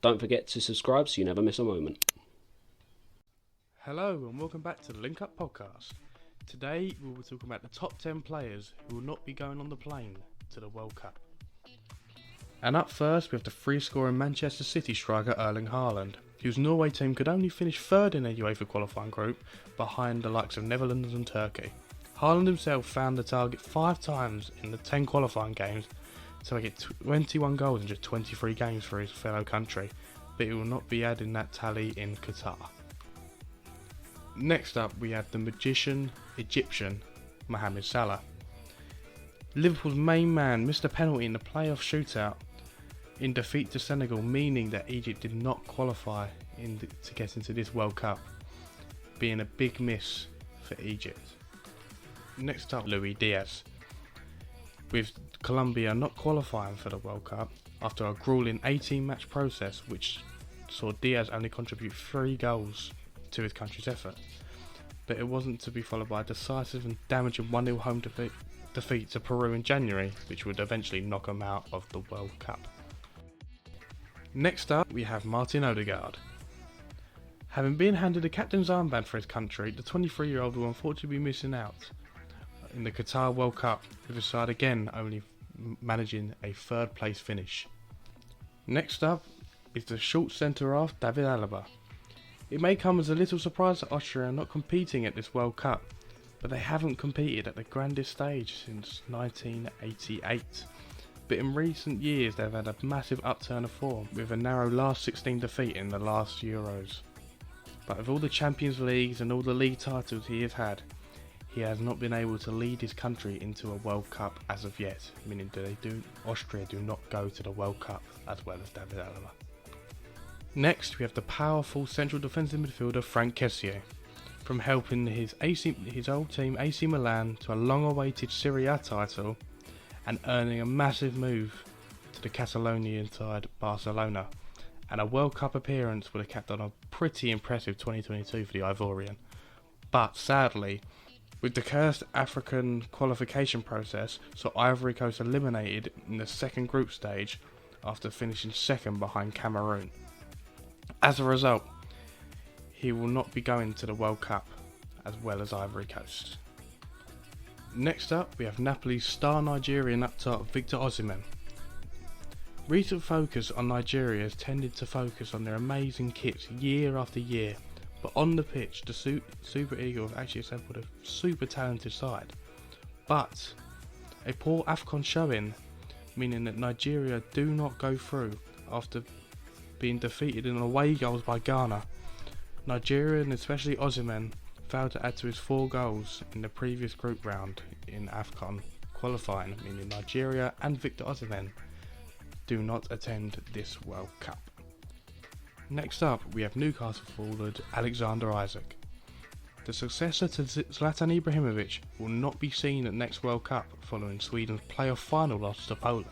Don't forget to subscribe so you never miss a moment. Hello and welcome back to the Link Up Podcast. Today we will talk about the top 10 players who will not be going on the plane to the World Cup. And up first we have the free-scoring Manchester City striker Erling Haaland, whose Norway team could only finish third in their UEFA qualifying group behind the likes of Netherlands and Turkey. Haaland himself found the target 5 times in the 10 qualifying games to make it 21 goals in just 23 games for his fellow country, but he will not be adding that tally in Qatar. Next up we have the magician Egyptian Mohamed Salah. Liverpool's main man missed a penalty in the playoff shootout in defeat to Senegal, meaning that Egypt did not qualify to get into this World Cup, being a big miss for Egypt. Next up, Luis Diaz. With Colombia not qualifying for the World Cup after a grueling 18-match process which saw Diaz only contribute 3 goals to his country's effort, but it wasn't to be followed by a decisive and damaging 1-0 home defeat to Peru in January, which would eventually knock him out of the World Cup. Next up we have Martin Odegaard. Having been handed a captain's armband for his country, the 23-year-old will unfortunately be missing out in the Qatar World Cup, with his side again only managing a 3rd place finish. Next up is the short centre-half David Alaba. It may come as a little surprise that Austria are not competing at this World Cup, but they haven't competed at the grandest stage since 1988. But in recent years they've had a massive upturn of form, with a narrow last 16 defeat in the last Euros. But with all the Champions Leagues and all the league titles he has had, he has not been able to lead his country into a World Cup as of yet, meaning Austria do not go to the World Cup as well as David Alaba. Next we have the powerful central defensive midfielder Franck Kessié. From helping his old team AC Milan to a long-awaited Serie A title and earning a massive move to the Catalonian side Barcelona, and a World Cup appearance would have capped on a pretty impressive 2022 for the Ivorian. But sadly, with the cursed African qualification process, saw Ivory Coast eliminated in the 2nd group stage after finishing 2nd behind Cameroon. As a result, he will not be going to the World Cup as well as Ivory Coast. Next up we have Napoli's star Nigerian up top Victor Osimhen. Recent focus on Nigeria has tended to focus on their amazing kits year after year, but on the pitch the Super Eagles have actually assembled a super talented side. But a poor AFCON showing, meaning that Nigeria do not go through after being defeated in away goals by Ghana. Nigeria, and especially Osimhen, failed to add to his 4 goals in the previous group round in AFCON qualifying, meaning Nigeria and Victor Osimhen do not attend this World Cup. Next up we have Newcastle forward Alexander Isak. The successor to Zlatan Ibrahimovic will not be seen at next World Cup following Sweden's playoff final loss to Poland.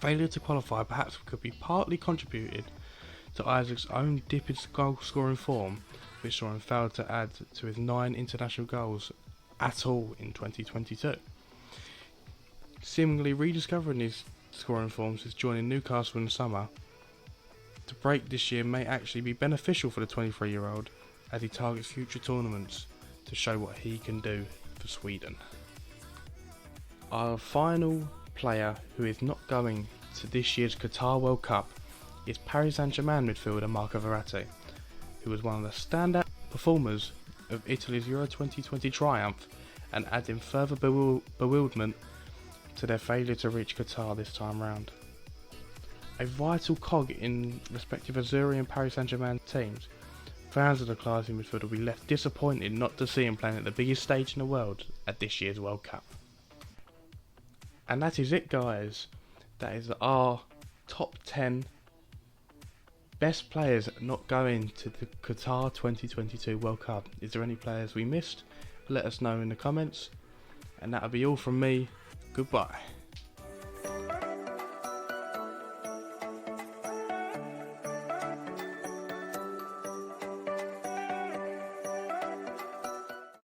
Failure to qualify perhaps could be partly contributed to Isak's own dip in goal scoring form, which saw him fail to add to his 9 international goals at all in 2022. Seemingly rediscovering his scoring form since joining Newcastle in the summer, to break this year may actually be beneficial for the 23-year-old as he targets future tournaments to show what he can do for Sweden. Our final player who is not going to this year's Qatar World Cup is Paris Saint-Germain midfielder Marco Verratti, who was one of the standout performers of Italy's Euro 2020 triumph and adding further bewilderment to their failure to reach Qatar this time round. A vital cog in respective Azzurri and Paris Saint-Germain teams, fans of the classy midfielder will be left disappointed not to see him playing at the biggest stage in the world at this year's World Cup. And that is it, guys. That is our top 10 best players not going to the Qatar 2022 World Cup. Is there any players we missed? Let us know in the comments. And that'll be all from me. Goodbye.